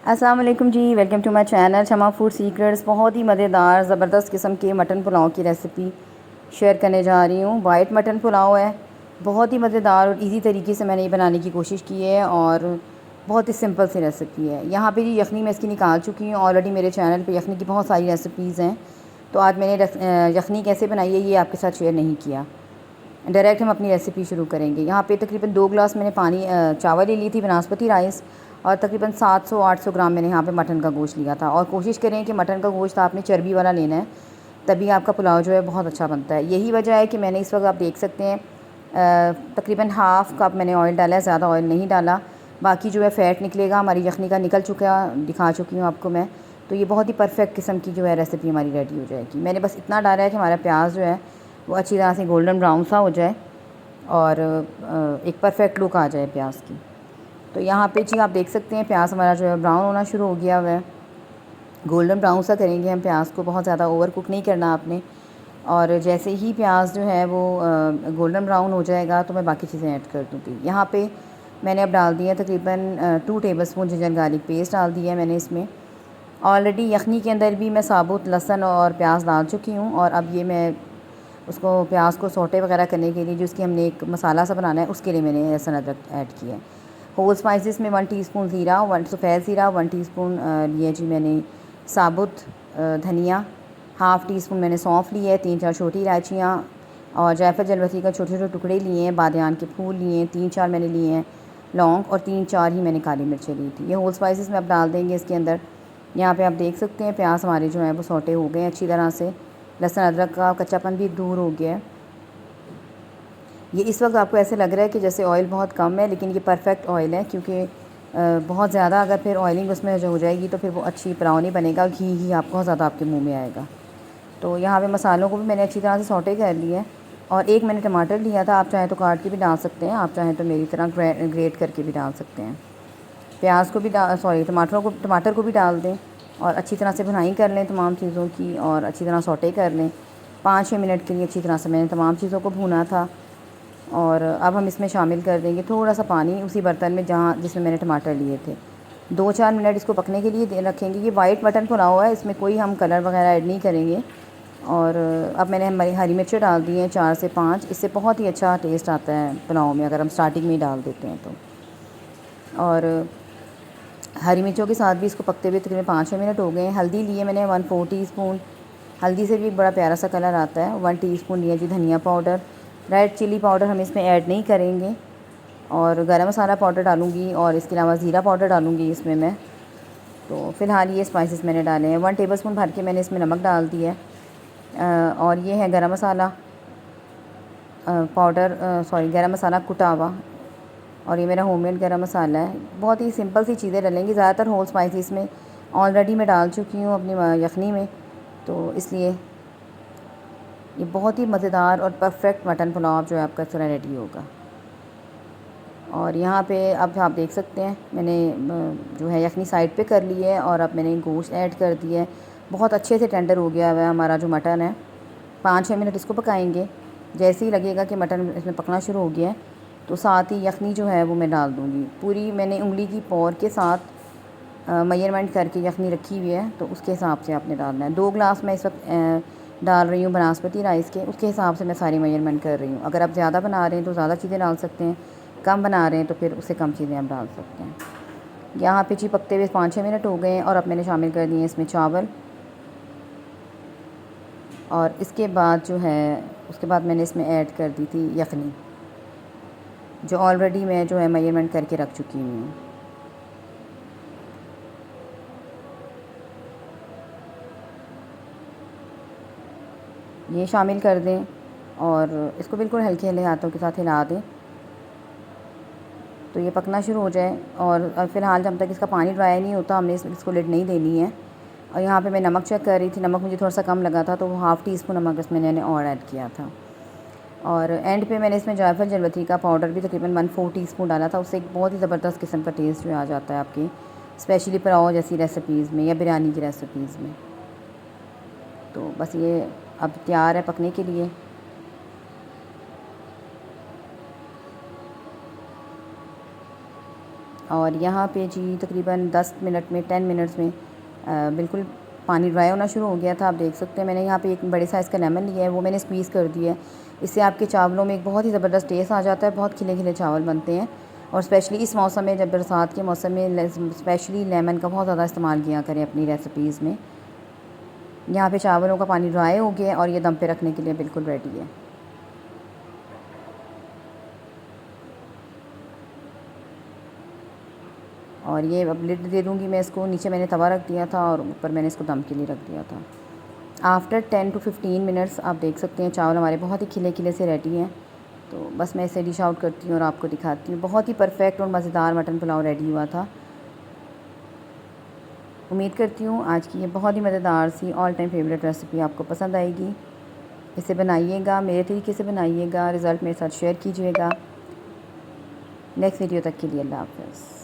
अस्सलाम वालेकुम जी, welcome to my channel Shama food secrets. बहुत ही मज़ेदार ज़बरदस्त किस्म के मटन पुलाव की रेसिपी शेयर करने जा रही हूँ। वाइट मटन पुलाव है, बहुत ही मज़ेदार और इजी तरीके से मैंने ये बनाने की कोशिश की है और बहुत ही सिंपल सी रेसिपी है। यहाँ पे जी यखनी मैं इसकी निकाल चुकी हूँ। ऑलरेडी मेरे चैनल पे यखनी की बहुत सारी रेसिपीज़ हैं, तो आज मैंने यखनी कैसे बनाई है ये आपके साथ शेयर नहीं किया। डायरेक्ट हम अपनी रेसिपी शुरू करेंगे। यहाँ पे तकरीबन 2 गिलास मैंने चावल ले ली थी, बासमती राइस, और तकरीबन 700-800 ग्राम मैंने यहाँ पे मटन का गोश्त लिया था। और कोशिश करें कि मटन का गोश्त आपने चर्बी वाला लेना है, तभी आपका पुलाव जो है बहुत अच्छा बनता है। यही वजह है कि मैंने इस वक्त आप देख सकते हैं तकरीबन हाफ़ कप मैंने ऑयल डाला है, ज़्यादा ऑयल नहीं डाला। बाकी जो है फ़ैट निकलेगा हमारी यखनी का, निकल चुका, दिखा चुकी हूँ आपको मैं। तो ये बहुत ही परफेक्ट किस्म की जो है रेसिपी हमारी रेडी हो जाएगी। मैंने बस इतना डाला है कि हमारा प्याज जो है वो अच्छी तरह से गोल्डन ब्राउन सा हो जाए और एक परफेक्ट लुक आ जाए प्याज की। तो यहाँ पे जी आप देख सकते हैं प्याज हमारा जो है ब्राउन होना शुरू हो गया हुआ है। गोल्डन ब्राउन सा करेंगे हम प्याज को, बहुत ज़्यादा ओवर कुक नहीं करना आपने। और जैसे ही प्याज जो है वो गोल्डन ब्राउन हो जाएगा तो मैं बाकी चीज़ें ऐड कर दूँगी। यहाँ पे मैंने अब डाल दिया तकरीबन 2 टेबलस्पून जिंजर गार्लिक पेस्ट डाल दिया है मैंने इसमें। ऑलरेडी यखनी के अंदर भी मैं साबुत लहसुन और प्याज डाल चुकी हूँ, और अब ये मैं उसको प्याज को सौटे वगैरह करने के लिए जो उसकी हमने एक मसाला सा बनाना है उसके लिए मैंने लहसुन अदरक ऐड किया है। होल स्पाइसेस में 1 टीस्पून ज़ीरा, 1 सफ़ेद ज़ीरा, 1 टीस्पून लिए जी मैंने साबुत धनिया, हाफ़ टी स्पून मैंने सौंफ ली है, 3-4 छोटी इलायचियाँ और जायफल जलवती का छोटे छोटे टुकड़े लिए हैं, बादियान के फूल लिए हैं 3-4 मैंने लिए हैं, लौंग, और 3-4 ही मैंने काली मिर्चें ली थी। ये होल स्पाइसेस में अब डाल देंगे इसके अंदर। यहाँ पे आप देख सकते हैं प्याज हमारे जो है वो सौटे हो गए हैं अच्छी तरह से, लहसुन अदरक का कच्चापन भी दूर हो गया है। ये इस वक्त आपको ऐसे लग रहा है कि जैसे ऑयल बहुत कम है, लेकिन ये परफेक्ट ऑयल है, क्योंकि बहुत ज़्यादा अगर फिर ऑयलिंग उसमें जो हो जाएगी तो फिर वो अच्छी पुलाव नहीं बनेगा, घी ही आपको बहुत ज़्यादा आपके मुंह में आएगा। तो यहाँ पे मसालों को भी मैंने अच्छी तरह से सौटे कर लिया है। और एक मैंने टमाटर लिया था, आप चाहें तो काट के भी डाल सकते हैं, आप चाहें तो मेरी तरह ग्रेट करके भी डाल सकते हैं। प्याज को भी टमाटर को भी डाल दें और अच्छी तरह से भुनाई कर लें तमाम चीज़ों की, और अच्छी तरह सौटे कर लें 5-6 मिनट के लिए। अच्छी तरह से मैंने तमाम चीज़ों को भुना था। और अब हम इसमें शामिल कर देंगे थोड़ा सा पानी उसी बर्तन में जिसमें मैंने टमाटर लिए थे। 2-4 मिनट इसको पकने के लिए रखेंगे। ये वाइट मटन पुलाव है, इसमें कोई हम कलर वगैरह ऐड नहीं करेंगे। और अब मैंने हरी मिर्चें डाल दी हैं 4 से 5, इससे बहुत ही अच्छा टेस्ट आता है पुलाव में अगर हम स्टार्टिंग में ही डाल देते हैं तो। और हरी मिर्चों के साथ भी इसको पकते हुए तकरीबन 5-6 मिनट हो गए हैं। हल्दी लिए मैंने 1/4 टीस्पून, हल्दी से भी बड़ा प्यारा सा कलर आता है। 1 टीस्पून लिया जी धनिया पाउडर, रेड चिली पाउडर हम इसमें ऐड नहीं करेंगे। और गरम मसाला पाउडर डालूँगी, और इसके अलावा ज़ीरा पाउडर डालूँगी इसमें मैं। तो फ़िलहाल ये स्पाइसेस मैंने डाले हैं। 1 टेबलस्पून भर के मैंने इसमें नमक डाल दिया है। और ये है गरम मसाला पाउडर, गरम मसाला कुटा हुआ, और ये मेरा होममेड गरम मसाला है। बहुत ही सिंपल सी चीज़ें डलेंगी, ज़्यादातर होल स्पाइसेस में ऑलरेडी मैं डाल चुकी हूँ अपनी यखनी में, तो इसलिए ये बहुत ही मज़ेदार और परफेक्ट मटन पुलाव जो है आपका इस तरह रेडी होगा। और यहाँ पे अब आप देख सकते हैं मैंने जो है यखनी साइड पे कर ली है, और अब मैंने गोश्त ऐड कर दिया है। बहुत अच्छे से टेंडर हो गया हुआ है हमारा जो मटन है। 5-6 मिनट इसको पकाएंगे। जैसे ही लगेगा कि मटन इसमें पकना शुरू हो गया है, तो साथ ही यखनी जो है वो मैं डाल दूँगी पूरी। मैंने उंगली की पौर के साथ मेजरमेंट करके यखनी रखी हुई है, तो उसके हिसाब से आपने डालना है। 2 गिलास मैं इस वक्त डाल रही हूँ बासमती राइस के, उसके हिसाब से मैं सारी मेजरमेंट कर रही हूँ। अगर आप ज़्यादा बना रहे हैं तो ज़्यादा चीज़ें डाल सकते हैं, कम बना रहे हैं तो फिर उससे कम चीज़ें आप डाल सकते हैं। यहाँ पे जी पकते हुए 5-6 मिनट हो गए हैं, और अब मैंने शामिल कर दिए इसमें चावल। और इसके बाद जो है उसके बाद मैंने इसमें ऐड कर दी थी यखनी, जो ऑलरेडी मैं जो है मेजरमेंट करके रख चुकी हूँ। ये शामिल कर दें और इसको बिल्कुल हल्के हल्के हाथों के साथ हिला दें, तो ये पकना शुरू हो जाए। और फ़िलहाल जब तक इसका पानी ड्राई नहीं होता हमने इसको लिड नहीं देनी है। और यहाँ पे मैं नमक चेक कर रही थी, नमक मुझे थोड़ा सा कम लगा था, तो वो हाफ़ टी स्पून नमक इसमें मैंने और ऐड किया था। और एंड पे मैंने इसमें जायफल जलवती का पाउडर भी तकरीबन 1/4 टीस्पून डाला था। उससे एक बहुत ही ज़बरदस्त किस्म का टेस्ट जो आ जाता है आपकी स्पेशली पुलाव जैसी रेसिपीज़ में या बिरयानी की रेसिपीज़ में। तो बस ये अब तैयार है पकने के लिए। और यहाँ पे जी तकरीबन 10 मिनट में 10 मिनट्स में बिल्कुल पानी ड्राई होना शुरू हो गया था। आप देख सकते हैं मैंने यहाँ पे एक बड़े साइज़ का लेमन लिया है, वो मैंने स्क्वीज़ कर दिया है। इससे आपके चावलों में एक बहुत ही ज़बरदस्त टेस्ट आ जाता है, बहुत खिले खिले चावल बनते हैं। और स्पेशली इस मौसम में, जब बरसात के मौसम में स्पेशली लेमन का बहुत ज़्यादा इस्तेमाल किया करें अपनी रेसिपीज़ में। यहाँ पे चावलों का पानी ड्राई हो गया और ये दम पे रखने के लिए बिल्कुल रेडी है। और ये अब लिड दे दूँगी मैं इसको। नीचे मैंने तवा रख दिया था और ऊपर मैंने इसको दम के लिए रख दिया था। आफ्टर 10 to 15 मिनट्स आप देख सकते हैं चावल हमारे बहुत ही खिले खिले से रेडी हैं। तो बस मैं इसे डिश आउट करती हूँ और आपको दिखाती हूँ। बहुत ही परफेक्ट और मज़ेदार मटन पुलाव रेडी हुआ था। उम्मीद करती हूँ आज की ये बहुत ही मज़ेदार see all time favourite recipe आपको पसंद आएगी। इसे बनाइएगा, मेरे तरीके से बनाइएगा, रिज़ल्ट मेरे साथ शेयर कीजिएगा। नेक्स्ट वीडियो तक के लिए अल्लाह हाफ़िज़।